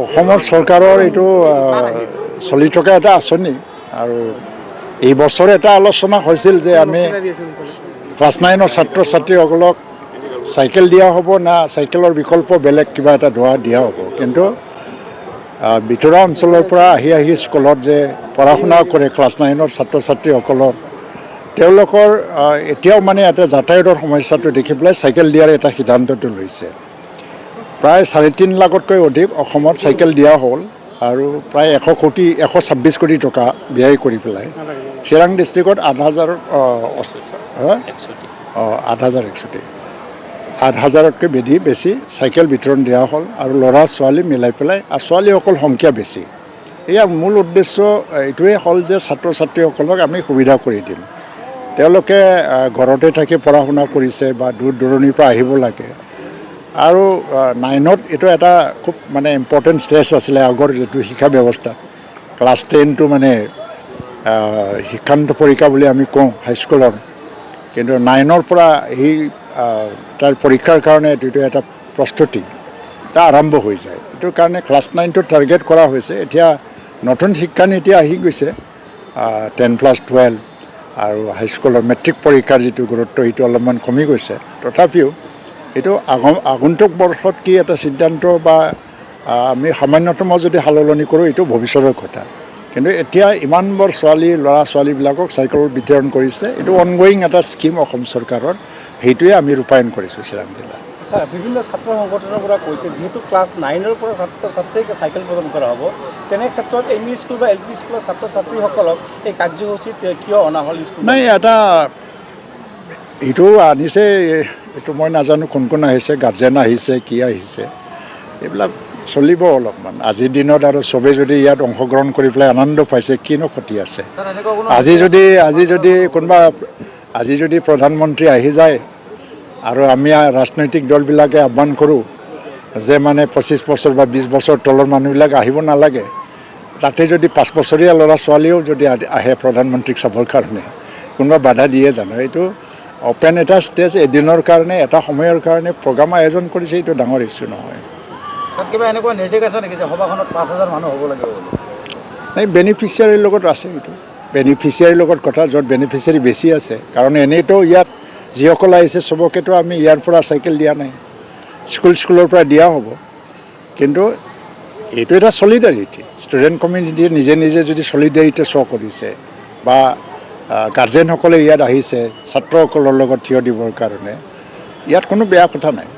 অসমৰ চৰকাৰৰ এইটো চলি থকা এটা আঁচনি আৰু এই বছৰ এটা আলোচনা হৈছিল যে আমি ক্লাছ 9ৰ ছাত্ৰ ছাত্ৰীসকলক চাইকেল দিয়া হ'ব না চাইকেলৰ বিকল্প বেলেগ কিবা এটা দিয়া হ'ব কিন্তু ভিতৰুৱা অঞ্চলৰ পৰা আহি স্কুলত যে পঢ়া শুনা কৰে ক্লাছ 9ৰ ছাত্ৰ ছাত্ৰীসকলৰ তেওঁলোকৰ এতিয়াও মানে এটা যাতায়াতৰ সমস্যাটো দেখি পেলাই চাইকেল দিয়াৰ এটা সিদ্ধান্তটো লৈছে প্ৰায় 3.5 লাখতকৈ অধিক অসমত চাইকেল দিয়া হ'ল আৰু প্ৰায় 126 কোটি টকা ব্যয় কৰি পেলাই চিৰাং ডিষ্ট্ৰিক্টত 8,000তকৈ বেছি চাইকেল বিতৰণ দিয়া হ'ল আৰু ল'ৰা ছোৱালী মিলাই পেলাই আৰু ছোৱালীসকল সংখ্যা বেছি ইয়াৰ মূল উদ্দেশ্য এইটোৱে হ'ল যে ছাত্ৰ ছাত্ৰীসকলক আমি সুবিধা কৰি দিম তেওঁলোকে ঘৰতে থাকি পঢ়া শুনা কৰিছে বা দূৰ দূৰণিৰ পৰা আহিব লাগে আৰু 9ত এইটো এটা খুব মানে ইম্পৰ্টেণ্ট ষ্টেজ আছিলে আগৰ যিটো শিক্ষা ব্যৱস্থাত ক্লাছ 10টো মানে শিক্ষান্ত পৰীক্ষা বুলি আমি কওঁ হাইস্কুলৰ কিন্তু 9ৰ পৰা এই তাৰ পৰীক্ষাৰ কাৰণে এইটো এটা প্ৰস্তুতি এটা আৰম্ভ হৈ যায় এইটোৰ কাৰণে ক্লাছ 9টো টাৰ্গেট কৰা হৈছে এতিয়া নতুন শিক্ষানীতি আহি গৈছে 10+12 আৰু হাইস্কুলৰ মেট্ৰিক পৰীক্ষাৰ যিটো গুৰুত্ব সেইটো অলপমান কমি গৈছে তথাপিও এইটো আগন্তুক বৰ্ষত কি এটা সিদ্ধান্ত বা আমি সামান্যতম যদি সালসলনি কৰোঁ এইটো ভৱিষ্যতৰ কথা কিন্তু এতিয়া ইমানবোৰ ল'ৰা ছোৱালীবিলাকক চাইকেল বিতৰণ কৰিছে এইটো অনগয়িং এটা স্কিম অসম চৰকাৰৰ সেইটোৱে আমি ৰূপায়ণ কৰিছোঁ চিৰাং জিলাত ছাৰ বিভিন্ন ছাত্ৰ সংগঠনৰ পৰা কৈছে যিহেতু ক্লাছ 9ৰ পৰা ছাত্ৰ ছাত্ৰীক চাইকেল প্ৰদান কৰা হ'ব তেনে ক্ষেত্ৰত এম ই স্কুল বা এল পি স্কুলৰ ছাত্ৰ ছাত্ৰীসকলক এই কাৰ্যসূচীত কিয় অনা হ'ল স্কুল নাই এটা এইটো আনিছে এইটো মই নাজানো কোন আহিছে গাৰ্জেন আহিছে কি আহিছে এইবিলাক চলিব অলপমান আজিৰ দিনত আৰু চবে যদি ইয়াত অংশগ্ৰহণ কৰি পেলাই আনন্দ পাইছে কিনো ক্ষতি আছে আজি যদি প্ৰধানমন্ত্ৰী আহি যায় আৰু আমি ৰাজনৈতিক দলবিলাকে আহ্বান কৰোঁ যে মানে 25 বছৰ বা 20 বছৰ তলৰ মানুহবিলাক আহিব নালাগে তাতে যদি 5 বছৰীয়া ল'ৰা ছোৱালীও যদি আহে প্ৰধানমন্ত্ৰীক চাবৰ কাৰণে কোনোবা বাধা দিয়ে জানো এইটো অপেন এটা ষ্টেজ এদিনৰ কাৰণে এটা সময়ৰ কাৰণে প্ৰগ্ৰাম আয়োজন কৰিছে এইটো ডাঙৰ ইছ্যু নহয় কিবা এনেকুৱা নিৰ্দেশ আছে নেকি যে সভাখনত 5,000 মানুহ হ'ব লাগিব নাই বেনিফিচিয়াৰীৰ লগত আছে এইটো বেনিফিচিয়াৰীৰ লগত কথা য'ত বেনিফিচিয়াৰী বেছি আছে কাৰণ এনেইতো ইয়াত যিসকল আহিছে চবকেতো আমি ইয়াৰ পৰা চাইকেল দিয়া নাই স্কুলৰ পৰা দিয়া হ'ব কিন্তু এইটো এটা ছলিডাৰিটি ষ্টুডেণ্ট কমিউনিটিয়ে নিজে যদি ছলিডাৰিটি শ্ব' কৰিছে বা গাৰ্জেনসকলে ইয়াত আহিছে ছাত্ৰসকলৰ লগত থিয় দিবৰ কাৰণে ইয়াত কোনো বেয়া কথা নাই